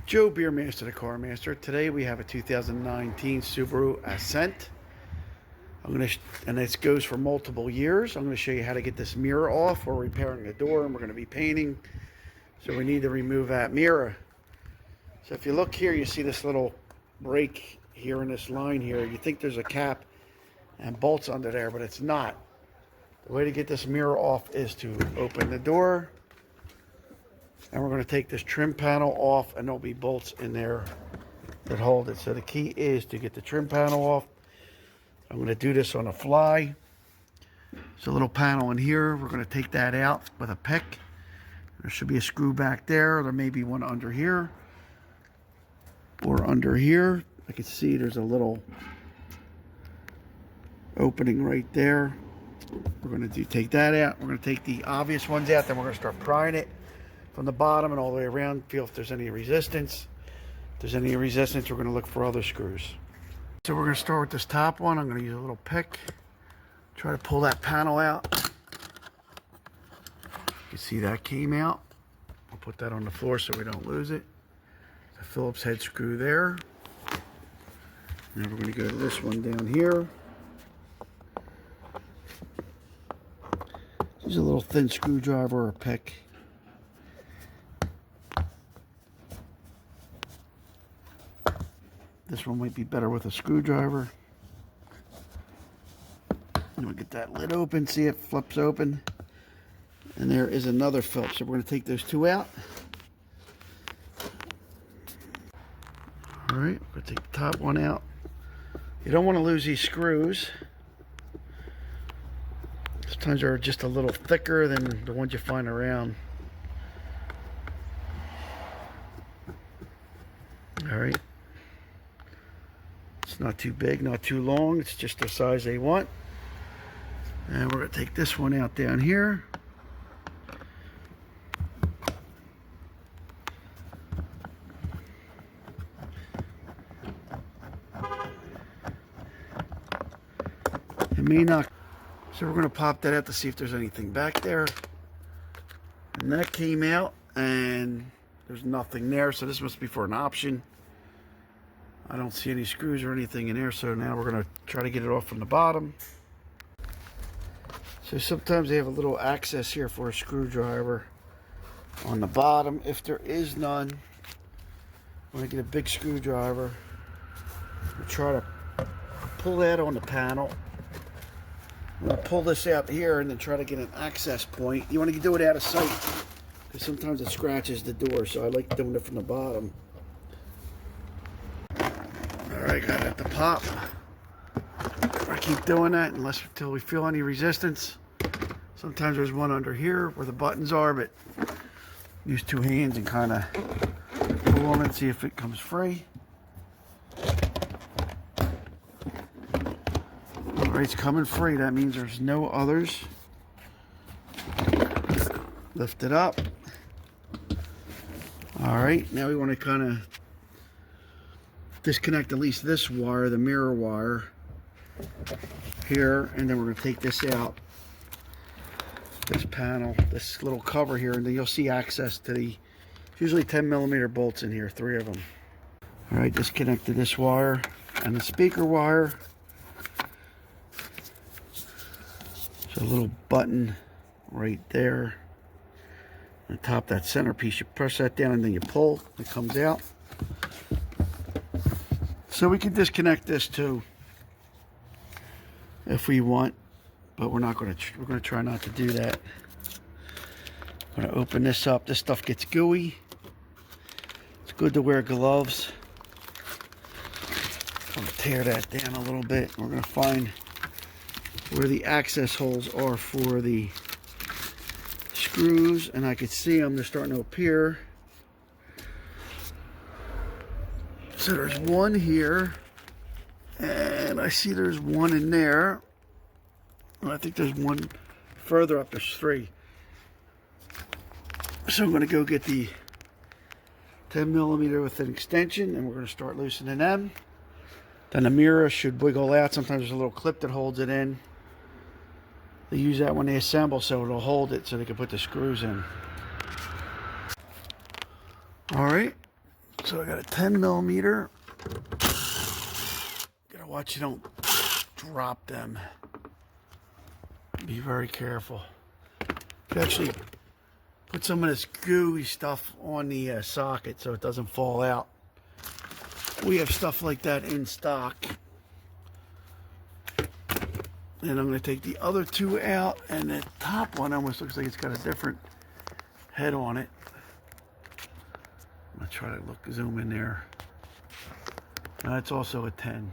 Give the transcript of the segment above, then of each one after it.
Joe Beermaster, the Car Master. Today we have a 2019 Subaru Ascent. And this goes for multiple years. I'm going to show you how to get this mirror off. We're repairing the door and we're going to be painting. So we need to remove that mirror. So if you look here, you see this little break here in this line here. You think there's a cap and bolts under there, but it's not. The way to get this mirror off is to open the door. And we're going to take this trim panel off, and there'll be bolts in there that hold it. So the key is to get the trim panel off. I'm going to do this on the fly. There's a little panel in here. We're going to take that out with a pick. There should be a screw back there. There may be one under here or under here. I can see there's a little opening right there. We're going to take that out. We're going to take the obvious ones out. Then we're going to start prying it from the bottom and all the way around. Feel if there's any resistance. If there's any resistance, we're going to look for other screws. So we're going to start with this top one. I'm going to use a little pick. Try to pull that panel out. You can see that came out. I'll put that on the floor so we don't lose it. The Phillips head screw there. Now we're going to go to this one down here. Use a little thin screwdriver or a pick. This one might be better with a screwdriver. And we'll get that lid open, see it flips open. And there is another Phillips. So we're going to take those two out. All right, we're going to take the top one out. You don't want to lose these screws. Sometimes they're just a little thicker than the ones you find around. All right. It's not too big, not too long. It's just the size they want. And we're going to take this one out down here. It may not. So we're going to pop that out to see if there's anything back there. And that came out and there's nothing there. So this must be for an option. I don't see any screws or anything in there. So now we're going to try to get it off from the bottom. So sometimes they have a little access here for a screwdriver on the bottom. If there is none, I'm going to get a big screwdriver. We'll try to pull that on the panel. I'm going to pull this out here and then try to get an access point. You want to do it out of sight because sometimes it scratches the door, so I like doing it from the bottom. Alright, got it at the pop. I keep doing that until we feel any resistance. Sometimes there's one under here where the buttons are, but use two hands and kind of pull on it and see if it comes free. It's coming free. That means there's no others. Lift it up. Alright, now we want to kind of disconnect at least this wire, the mirror wire here, and then we're going to take this out, this panel, this little cover here, and then you'll see access to the usually 10mm bolts in here, 3 of them. Alright, disconnected this wire and the speaker wire. A little button right there on top of that centerpiece. You press that down and then you pull, it comes out. So we can disconnect this too if we want, but we're going to try not to do that. I'm going to open this up. This stuff gets gooey. It's good to wear gloves. I'm going to tear that down a little bit. We're going to find where the access holes are for the screws, and I can see them. They're starting to appear. So there's one here, and I see there's one in there. And I think there's one further up. There's 3. So I'm going to go get the 10mm with an extension, and we're going to start loosening them. Then the mirror should wiggle out. Sometimes there's a little clip that holds it in. They use that when they assemble so it'll hold it so they can put the screws in. Alright, So I got a 10 millimeter. Gotta watch you don't drop them. Be very careful. You actually put some of this gooey stuff on the socket so it doesn't fall out. We have stuff like that in stock. And I'm going to take the other two out, and the top one almost looks like it's got a different head on it. I'm going to try to zoom in there. That's also a 10.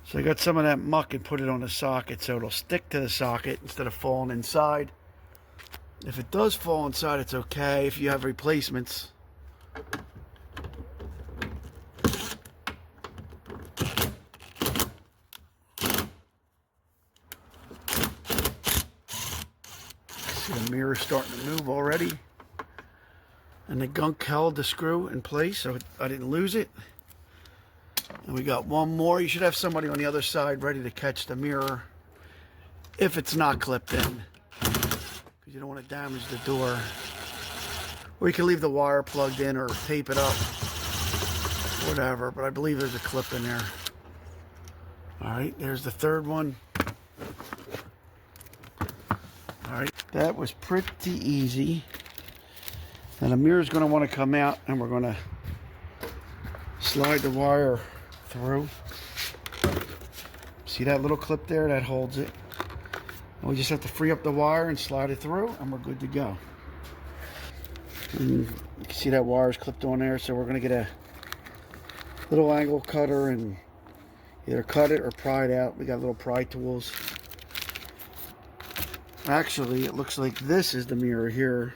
So I got some of that muck and put it on the socket so it'll stick to the socket instead of falling inside. If it does fall inside, it's okay if you have replacements. See the mirror starting to move already. And the gunk held the screw in place so I didn't lose it. And we got one more. You should have somebody on the other side ready to catch the mirror if it's not clipped in, because you don't want to damage the door. Or you can leave the wire plugged in or tape it up, whatever, but I believe there's a clip in there. All right, there's the third one. All right, that was pretty easy. And the mirror's going to want to come out, and we're going to slide the wire through. See that little clip there? That holds it. And we just have to free up the wire and slide it through, and we're good to go. And you can see that wire's clipped on there, so we're going to get a little angle cutter and either cut it or pry it out. We got little pry tools. Actually, it looks like this is the mirror here.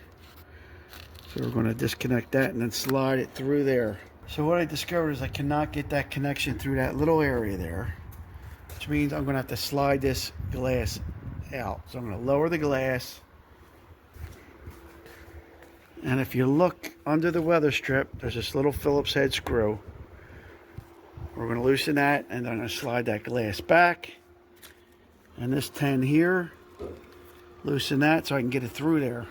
So we're going to disconnect that and then slide it through there. So what I discovered is I cannot get that connection through that little area there, which means I'm going to have to slide this glass out. So I'm going to lower the glass. And if you look under the weather strip, there's this little Phillips head screw. We're going to loosen that, and then I'm going to slide that glass back. And this 10 here, loosen that so I can get it through there.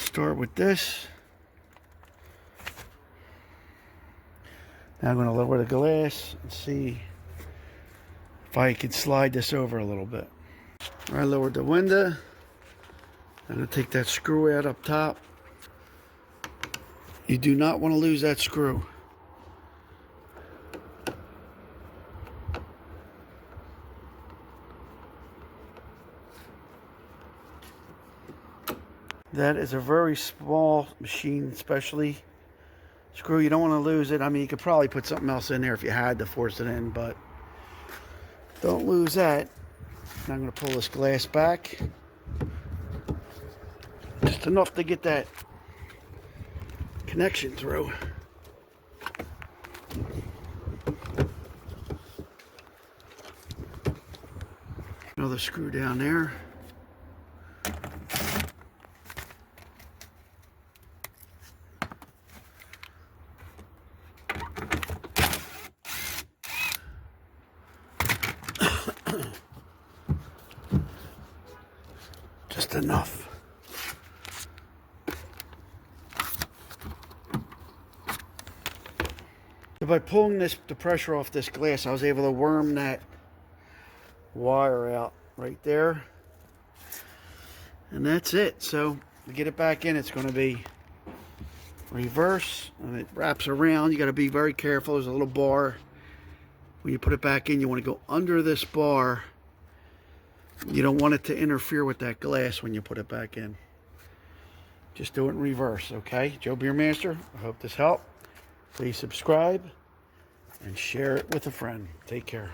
Start with this. Now I'm going to lower the glass and see if I can slide this over a little bit. I lowered the window. I'm going to take that screw out up top. You do not want to lose that screw. That is a very small machine, especially screw. You don't want to lose it. I mean, you could probably put something else in there if you had to force it in, but don't lose that. Now I'm going to pull this glass back. Just enough to get that connection through. Another screw down there. Just enough. By pulling the pressure off this glass, I was able to worm that wire out right there. And that's it. So to get it back in, it's going to be reverse, and it wraps around. You got to be very careful. There's a little bar. When you put it back in, you want to go under this bar. You don't want it to interfere with that glass when you put it back in. Just do it in reverse, okay? Joe Beermaster, I hope this helped. Please subscribe and share it with a friend. Take care.